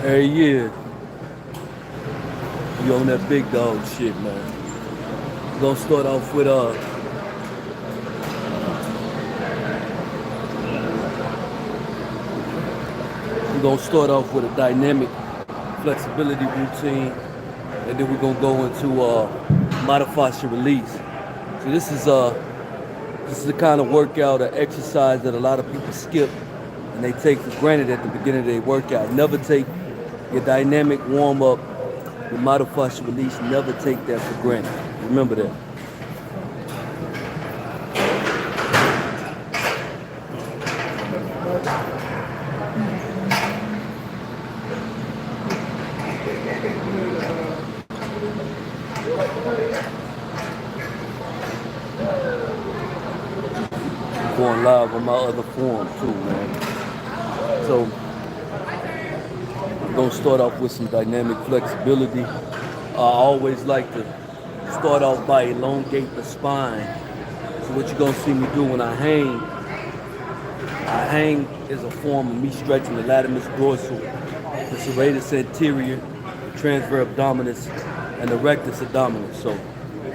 Hey, yeah, you on that big dog shit, man. We're gonna start off with a dynamic flexibility routine, and then we're gonna go into modify your release. So this is the kind of workout or exercise that a lot of people skip and they take for granted at the beginning of their workout. Never take your dynamic warm up, your modify your release. Never take that for granted. Remember that. Going live on my other form too, man. So we're gonna start off with some dynamic flexibility. I always like to start off by elongate the spine. So what you're gonna see me do when I hang is a form of me stretching the latimus dorsal, the serratus anterior, the transverse abdominis, and the rectus abdominis. So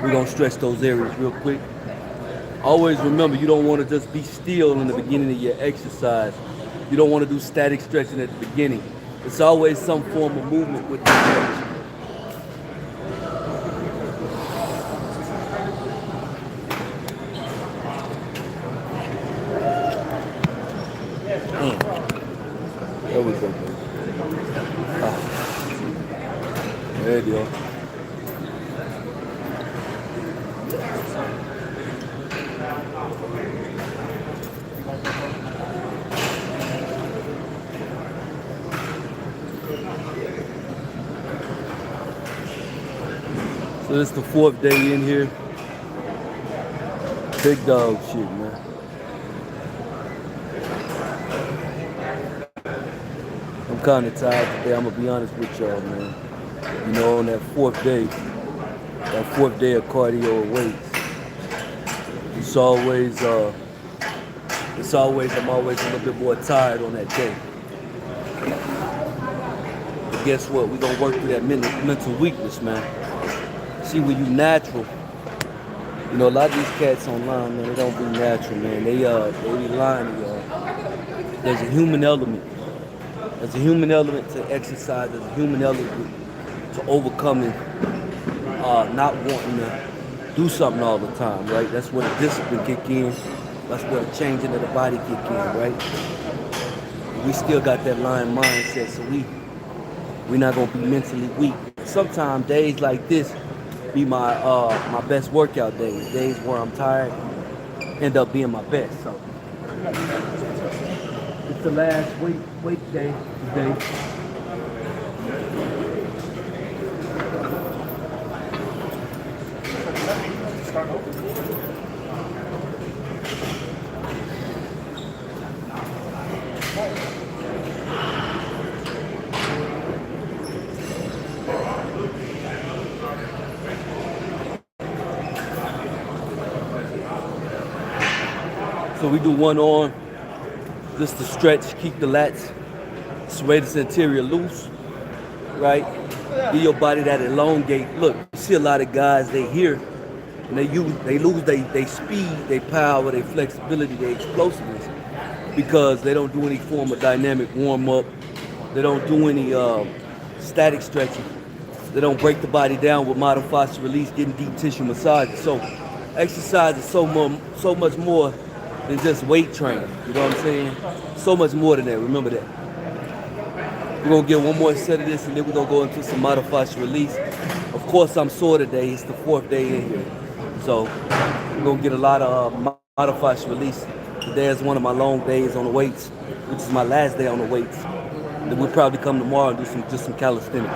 we're gonna stretch those areas real quick. Always remember, you don't want to just be still in the beginning of your exercise. You don't want to do static stretching at the beginning. It's always some form of movement with the stretch. There we go, baby. Ah, there you go. So this is the fourth day in here. Big dog shit, man. I'm kind of tired today. I'm gonna be honest with y'all, man. You know, on that fourth day of cardio weights, it's always, I'm always a little bit more tired on that day. But guess what? We're gonna work through that mental weakness, man. See, when you natural, you know, a lot of these cats online, man, they don't be natural, man. They be lying to y'all. There's a human element. There's a human element to exercise. There's a human element to overcoming, not wanting to do something all the time, right? That's where the discipline kick in. That's where the changing of the body kick in, right? We still got that lion mindset, so we not gonna be mentally weak. Sometimes days like this be my best workout days. Days where I'm tired end up being my best. So it's the last weight day today. So we do one arm just to stretch, keep the lats, serratus anterior loose, right? Give your body that elongate. Look, you see a lot of guys, they hear and they lose they speed, they power, their flexibility, their explosiveness because they don't do any form of dynamic warm up. They don't do any static stretching. They don't break the body down with modified release, getting deep tissue massages. So exercise is so much more than just weight training. You know what I'm saying? So much more than that. Remember that. We're gonna get one more set of this and then we're gonna go into some modified release. Of course, I'm sore today. It's the fourth day in here. So we're gonna get a lot of modified release. Today is one of my long days on the weights, which is my last day on the weights. Then we'll probably come tomorrow and do just some calisthenics.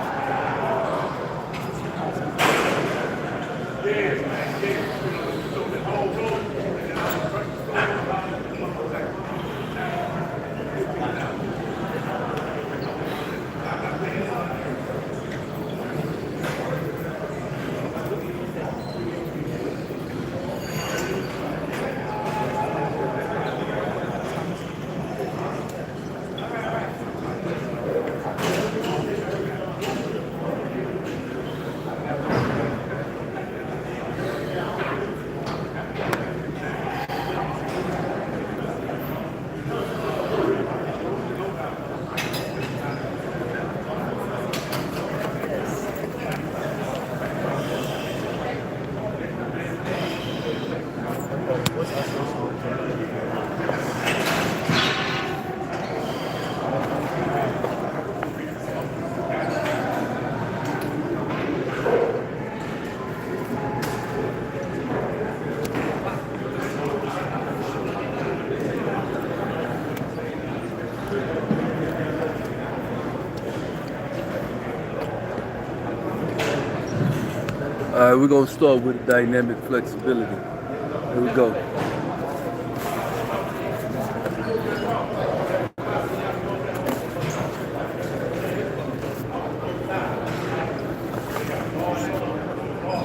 All right, we're gonna start with dynamic flexibility. Here we go.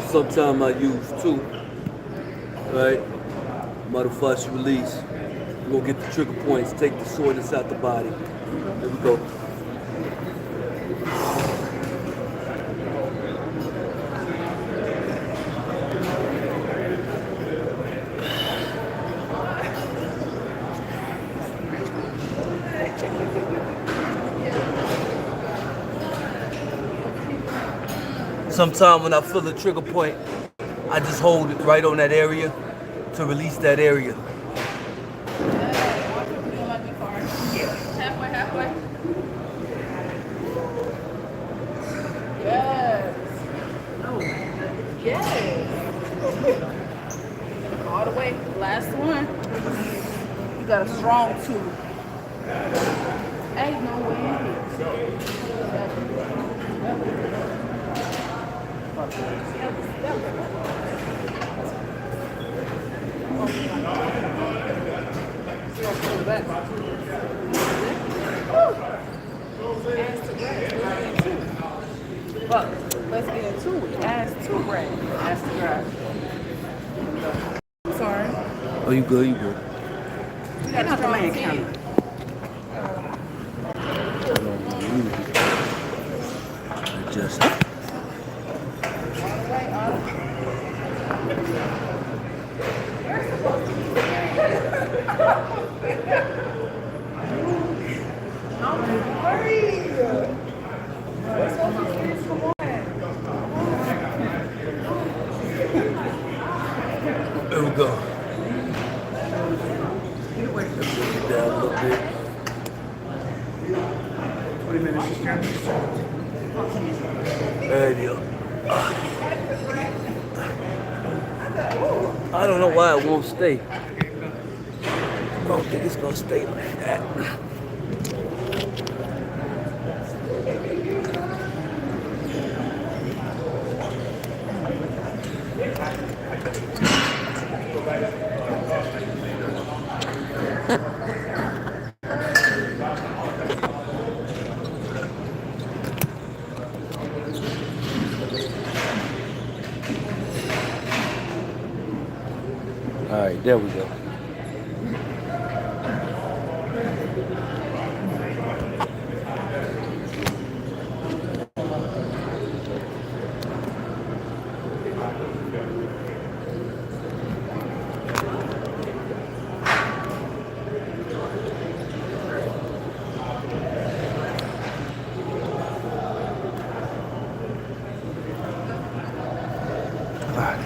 Sometimes I use two, right? Myofascial release. We're gonna get the trigger points, take the soreness out the body. Here we go. Sometimes when I feel the trigger point, I just hold it right on that area to release that area. Halfway. Yes. Oh, yes. All the way. Last one. You got a strong two. Ain't no way. But let's get into it. Ass to bread. Ass to bread. Sorry. Oh, you good, you good. Get out the main camera. Just. There we go. Bring it down a little bit. 20 minutes is counting. There you go. I don't know why it won't stay. I don't think it's gonna stay like that. All right, there we go. All right,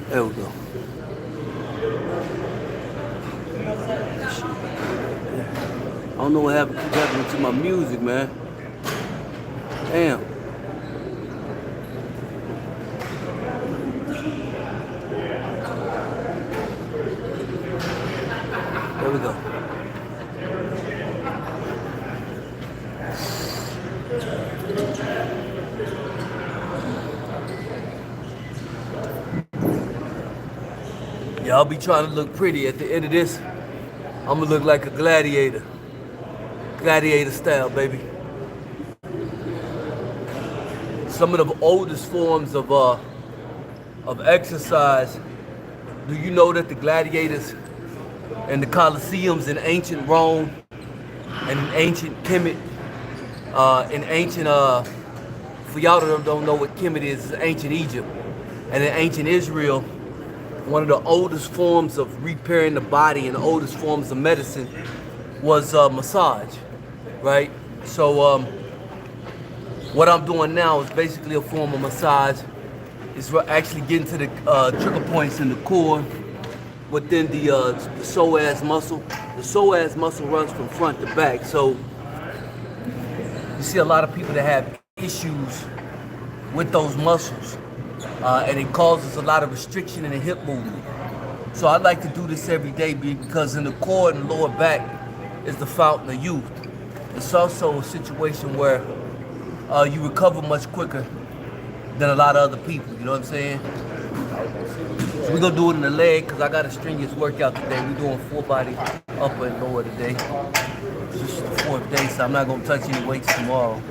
there we go. I don't know what happened, keep happening to my music, man. Damn. There we go. Yeah, I'll be trying to look pretty. At the end of this, I'm gonna look like a gladiator. Gladiator style, baby. Some of the oldest forms of exercise. Do you know that the gladiators and the Colosseums in ancient Rome and in ancient Kemet, for y'all that don't know what Kemet is ancient Egypt, and in ancient Israel, one of the oldest forms of repairing the body and the oldest forms of medicine was massage, right? So what I'm doing now is basically a form of massage. It's actually getting to the trigger points in the core within the psoas muscle. The psoas muscle runs from front to back. So you see a lot of people that have issues with those muscles. And it causes a lot of restriction in the hip movement. So I like to do this every day because in the core and the lower back is the fountain of youth. It's also a situation where you recover much quicker than a lot of other people, you know what I'm saying? So we're gonna do it in the leg because I got a strenuous workout today. We're doing full body upper and lower today. This is the 4th day, so I'm not gonna touch any weights tomorrow.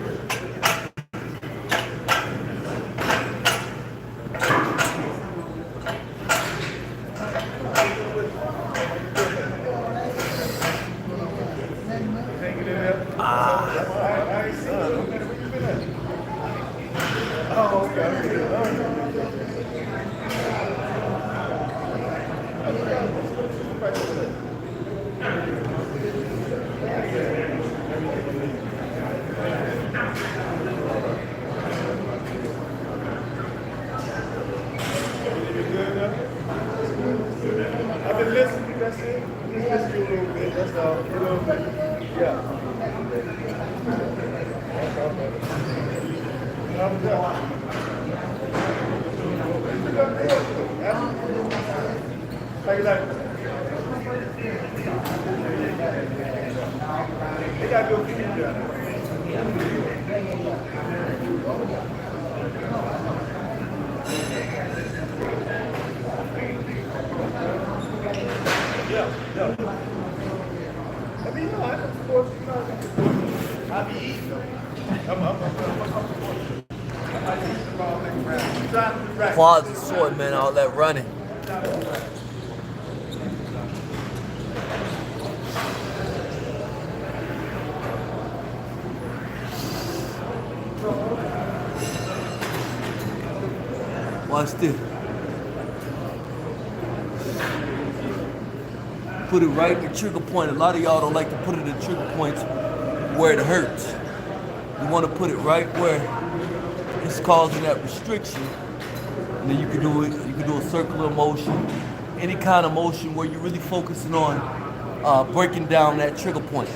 I've been listening, that's it. Just listen to you a little bit, that's all. A little bit. Yeah. How you like it? They got good feet down there. Yeah. I mean, no, I can support you. I be eating them. I'm Quads are sore, man, all that running. Watch this. Put it right at the trigger point. A lot of y'all don't like to put it at trigger points where it hurts. You want to put it right where it's causing that restriction. And then you can do it. You can do a circular motion, any kind of motion where you're really focusing on breaking down that trigger point.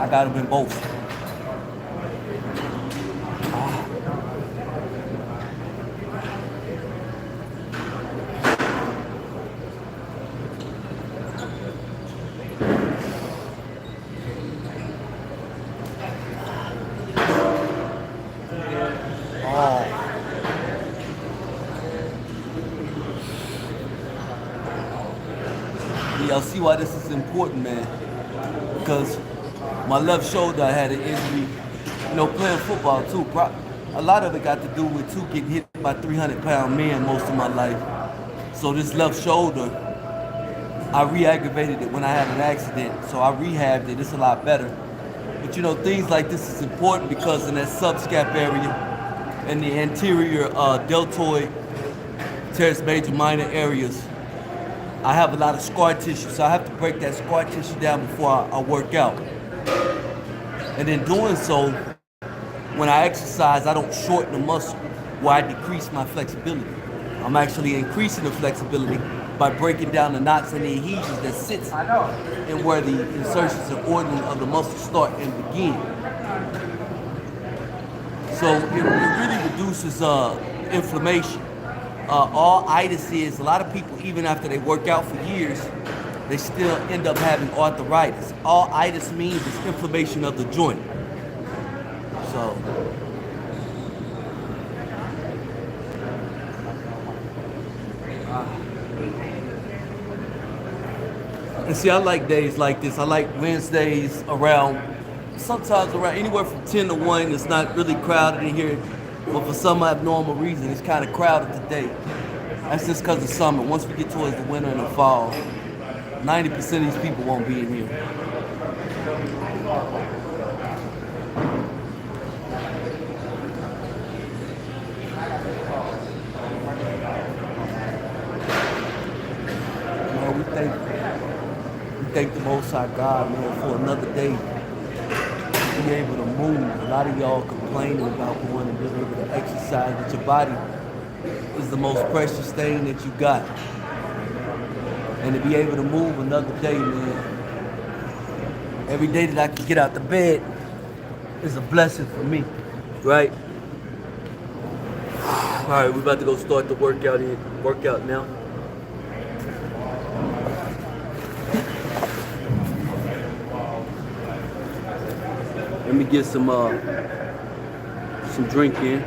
I got them in both. Y'all see why this is important, man? Because my left shoulder, I had an injury, playing football too. A lot of it got to do with getting hit by 300-pound men most of my life. So this left shoulder, I re-aggravated it when I had an accident. So I rehabbed it. It's a lot better. But things like this is important because in that subscap area and the anterior deltoid, teres major minor areas, I have a lot of scar tissue, so I have to break that scar tissue down before I work out. And in doing so, when I exercise, I don't shorten the muscle where I decrease my flexibility. I'm actually increasing the flexibility by breaking down the knots and the adhesions that sits and where the insertions and ordering of the muscle start and begin. So it really reduces inflammation. All itis is, a lot of people, even after they work out for years, they still end up having arthritis. All itis means is inflammation of the joint. So, and see, I like days like this. I like Wednesdays sometimes around anywhere from 10 to 1. It's not really crowded in here. But for some abnormal reason, it's kind of crowded today. That's just because of summer. Once we get towards the winter and the fall, 90% of these people won't be in here. Man, we thank the Most High God, man, for another day. Be able to move. A lot of y'all complaining about going and being able to exercise, but your body is the most precious thing that you got. And to be able to move another day, man. Every day that I can get out the bed is a blessing for me, right? All right, we're about to go start the workout now. Let me get some drink in.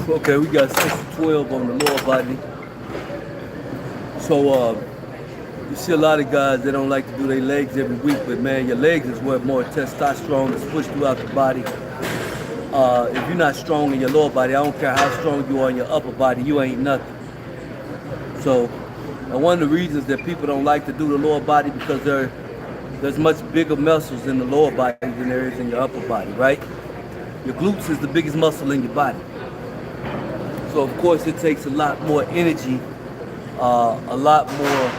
Okay, we got 6 to 12 on the lower body. So you see a lot of guys, they don't like to do their legs every week, but man, your legs is where more testosterone is pushed throughout the body. If you're not strong in your lower body, I don't care how strong you are in your upper body, you ain't nothing. So one of the reasons that people don't like to do the lower body because there's much bigger muscles in the lower body than there is in your upper body, right? Your glutes is the biggest muscle in your body. So of course it takes a lot more energy, a lot more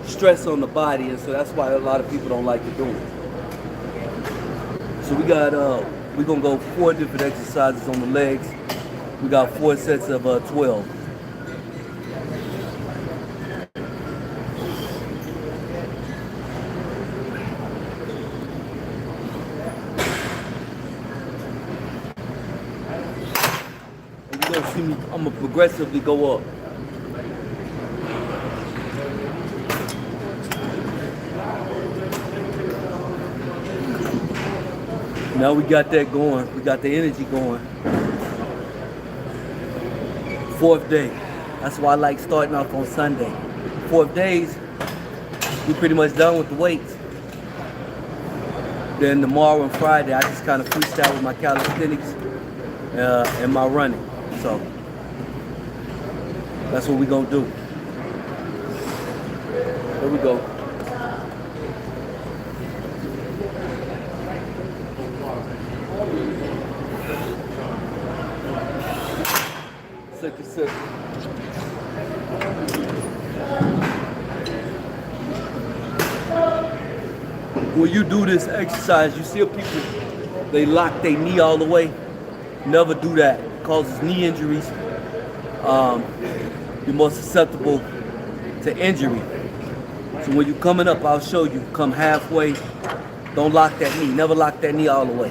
stress on the body, and so that's why a lot of people don't like to do it. So we're gonna go 4 different exercises on the legs. We got 4 sets of 12. And you're gonna see me, I'm gonna progressively go up. Now we got that going. We got the energy going. 4th day. That's why I like starting off on Sunday. 4th days, we pretty much done with the weights. Then tomorrow and Friday, I just kind of freestyle with my calisthenics and my running. So that's what we're gonna do. Here we go. Second set. When you do this exercise, you see people, they lock their knee all the way. Never do that. It causes knee injuries. You're more susceptible to injury. So when you're coming up, I'll show you. Come halfway. Don't lock that knee. Never lock that knee all the way.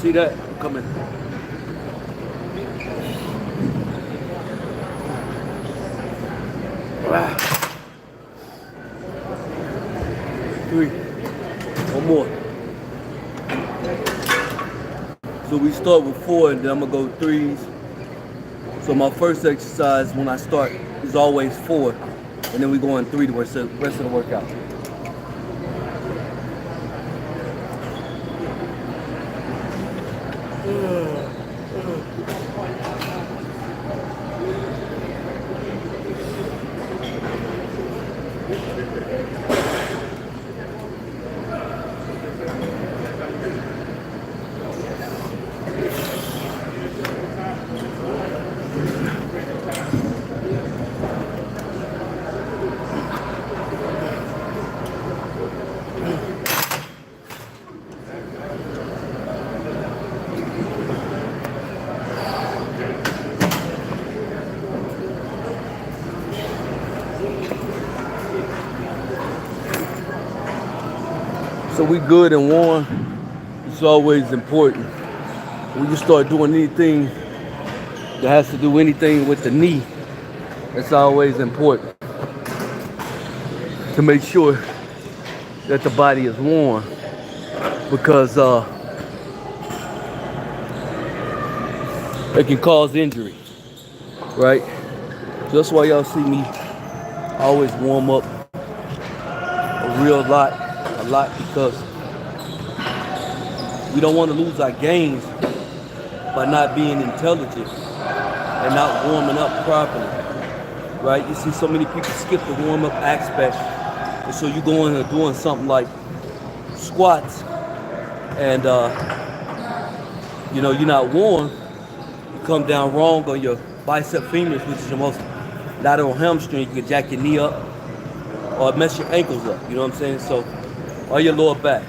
See that? I'm coming. Ah. 3. One more. So we start with 4 and then I'm gonna go 3s. So my first exercise when I start is always 4. And then we go on 3 the rest of the workout. So we good and warm. It's always important. When you start doing anything that has to do anything with the knee, it's always important to make sure that the body is warm because it can cause injury, right? So that's why y'all see me always warm up a lot because we don't want to lose our gains by not being intelligent and not warming up properly, right? You see so many people skip the warm-up aspect, and so you go in and doing something like squats, and you're not warm. You come down wrong on your bicep femurs, which is your most lateral hamstring. You can jack your knee up or mess your ankles up. You know what I'm saying? So, or your lower back.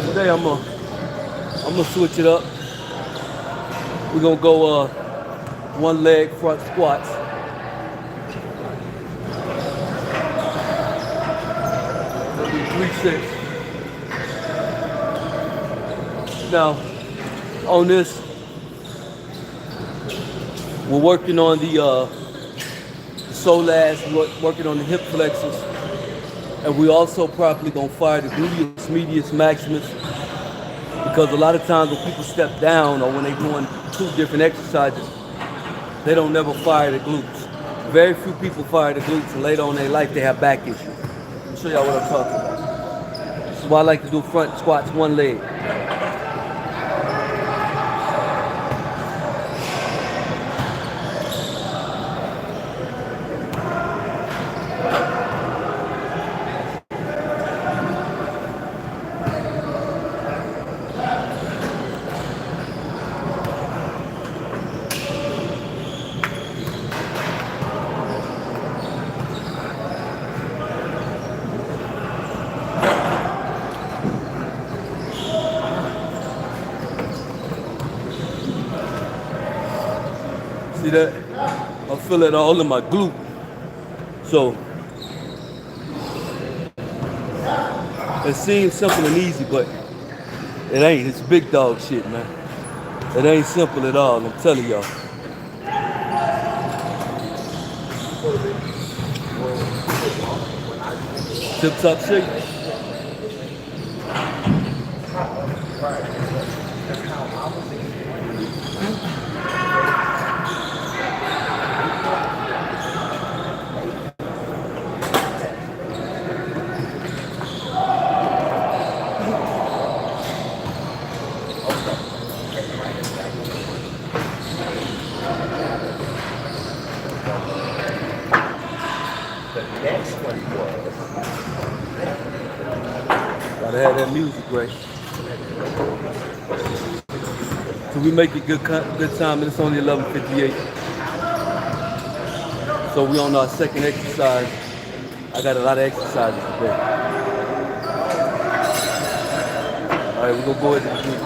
Today I'm gonna switch it up. We're gonna go one leg front squats. We'll do 3 sets. Now, on this, we're working on the soleus, working on the hip flexors, and we also properly gonna fire the gluteus medius maximus, because a lot of times when people step down or when they're doing 2 different exercises, they don't never fire the glutes. Very few people fire the glutes, and later on in their life they have back issues. I'll show y'all what I'm talking about. This is why I like to do front squats, one leg. See that? I feel it all in my glute. So it seems simple and easy, but it ain't. It's big dog shit, man. It ain't simple at all, I'm telling y'all. Tip top shake. Gotta have that music right. So we make it good time, and it's only 11:58. So we on our second exercise. I got a lot of exercises today. All right, we're gonna go ahead and do it.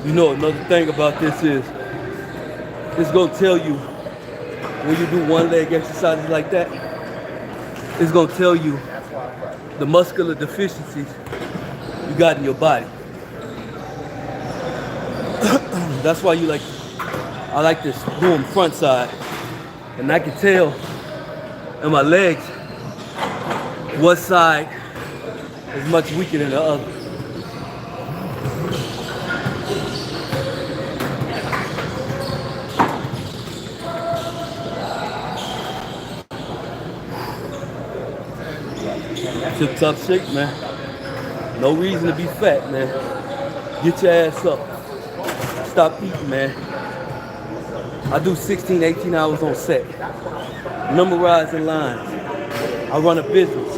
You know, another thing about this is, it's gonna tell you when you do one leg exercises like that, it's gonna tell you the muscular deficiencies you got in your body. That's why I like this doing front side, and I can tell in my legs what side is much weaker than the other. Tip top shake, man. No reason to be fat, man. Get your ass up. stop eating, man. I do 16, 18 hours on set, memorizing lines. I run a business.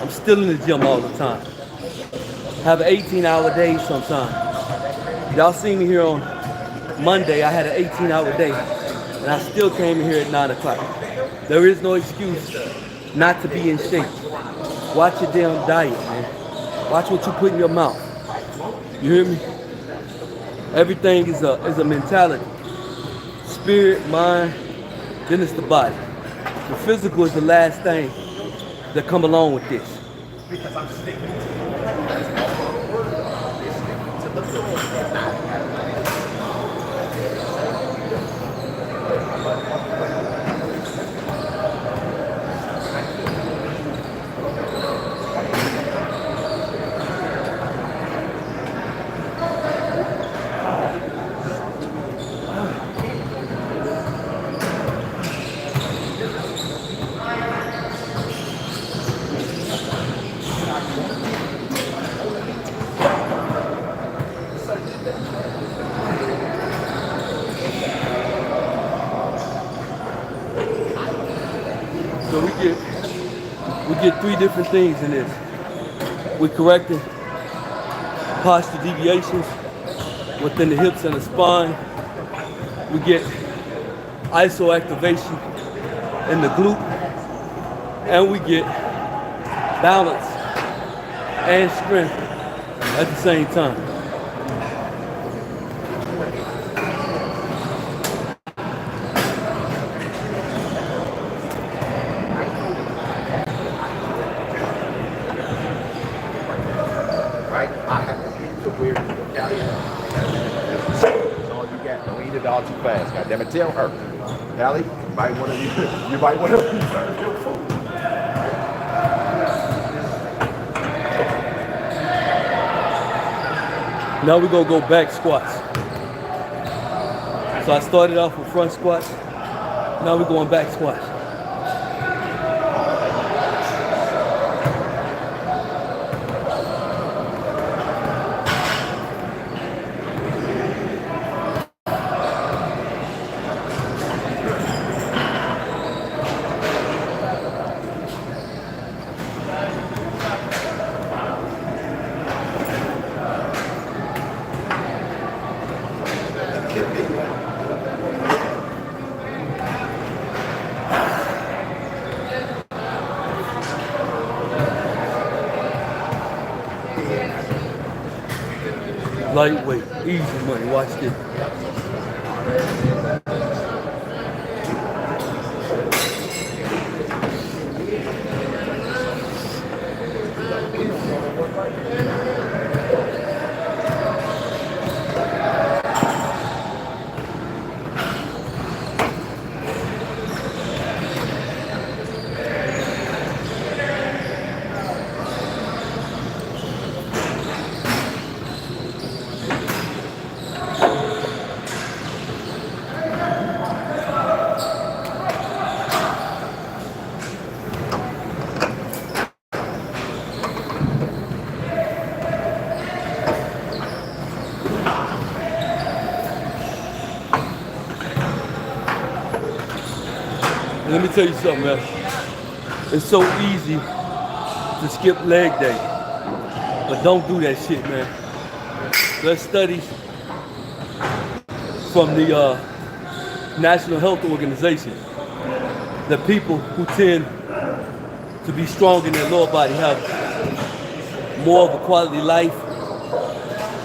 I'm still in the gym all the time. Have an 18-hour day sometimes. Y'all see me here on Monday. I had an 18-hour day, and I still came in here at 9 o'clock. There is no excuse not to be in shape. Watch your damn diet, man. Watch what you put in your mouth. You hear me? Everything is a mentality. Spirit, mind, then it's the body. The physical is the last thing that come along with this. So we get three different things in this. We're correcting posture deviations within the hips and the spine. We get iso activation in the glute, and we get balance and strength at the same time. Dog too fast. God damn it, tell her. Allie, you might want to reserve your food. Now we're gonna go back squats. So I started off with front squats. Now we're going back squats. Lightweight, easy money, watch this. Let me tell you something, man. It's so easy to skip leg day, but don't do that shit, man. There's studies from the National Health Organization that people who tend to be strong in their lower body have more of a quality life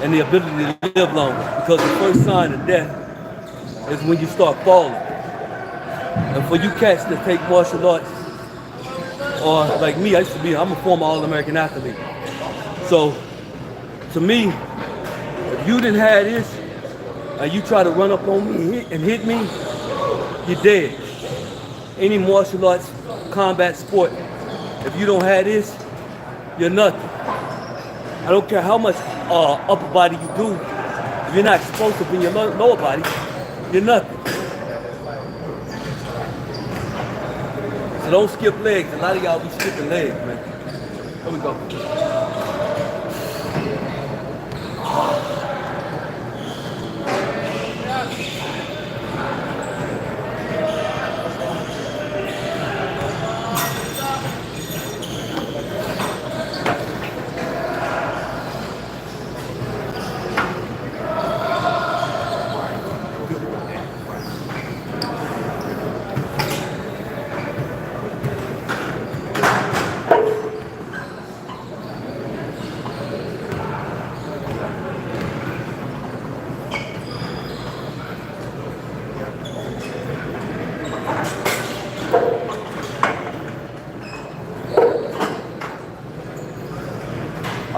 and the ability to live longer, because the first sign of death is when you start falling. And for you cats that take martial arts, or like me, I'm a former All-American athlete. So, to me, if you didn't have this, and you try to run up on me and hit me, you're dead. Any martial arts, combat sport, if you don't have this, you're nothing. I don't care how much upper body you do, if you're not explosive in your lower body, you're nothing. So don't skip legs. A lot of y'all be skipping legs, man. Here we go.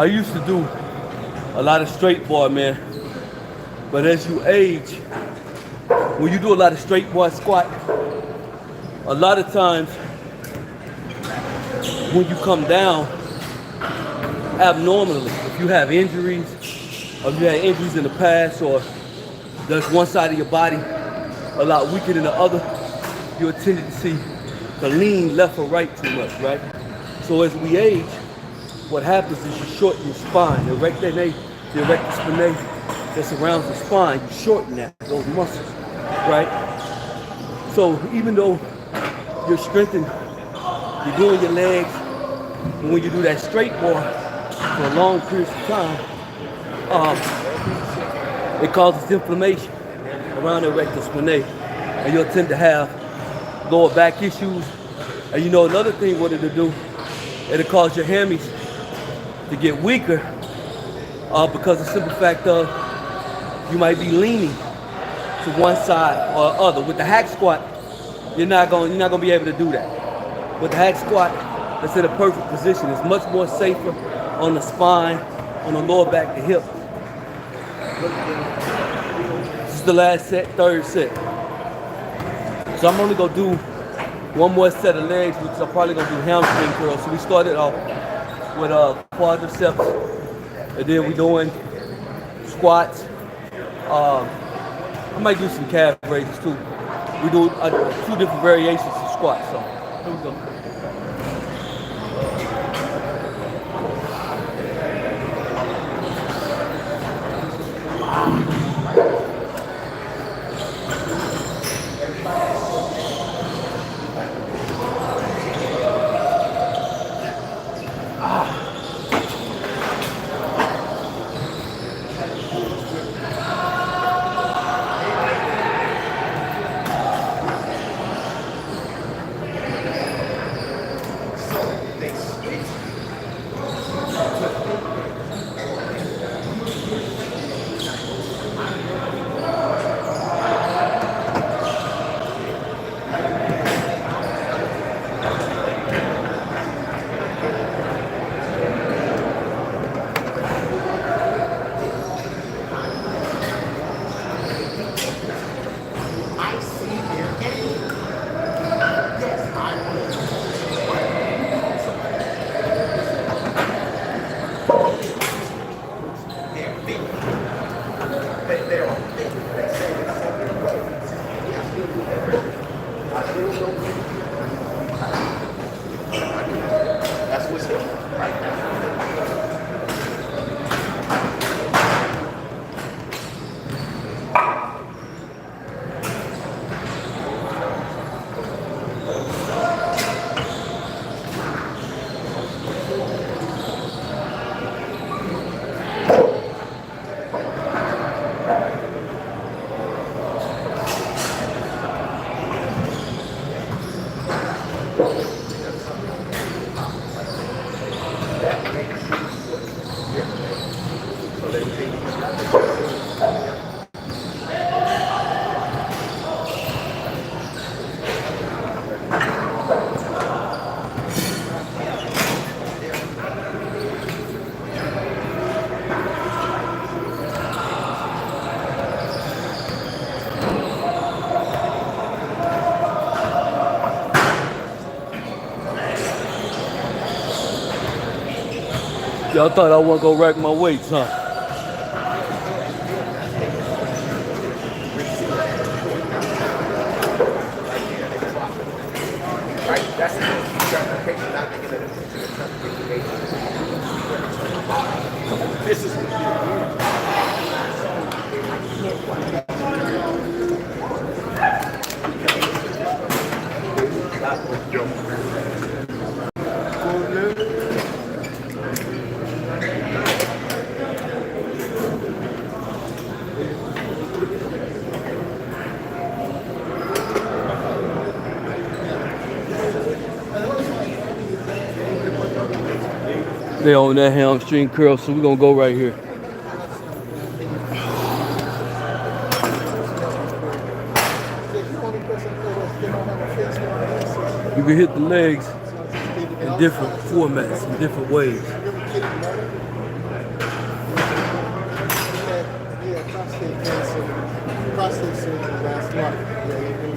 I used to do a lot of straight bar, man. But as you age, when you do a lot of straight bar squat, a lot of times when you come down abnormally, if you have injuries, or if you had injuries in the past, or there's one side of your body a lot weaker than the other, you're tended to see the lean left or right too much, right? So as we age, what happens is you shorten your spine, the rectus spinae that surrounds the spine, you shorten those muscles, right? So even though you're strengthening, you're doing your legs, and when you do that straight bar for long periods of time, it causes inflammation around the rectus spinae, and you'll tend to have lower back issues. And you know another thing what it'll do, it'll cause your hammies to get weaker because the simple fact of you might be leaning to one side or other. With the hack squat, you're not gonna be able to do that. With the hack squat, it's in a perfect position. It's much more safer on the spine, on the lower back, the hip. This is the last set, third set. So I'm only gonna do one more set of legs, which I'm probably gonna do hamstring curls. So we started off with quadriceps, and then we're doing squats. I might do some calf raises too. We do 2 different variations of squats. So here we go. Y'all thought I wasn't gonna rack my weights, huh? This is They on that hamstring curl, so we're gonna go right here. You can hit the legs in different formats, in different ways. prostate cancer, prostate surgery last month. Yeah,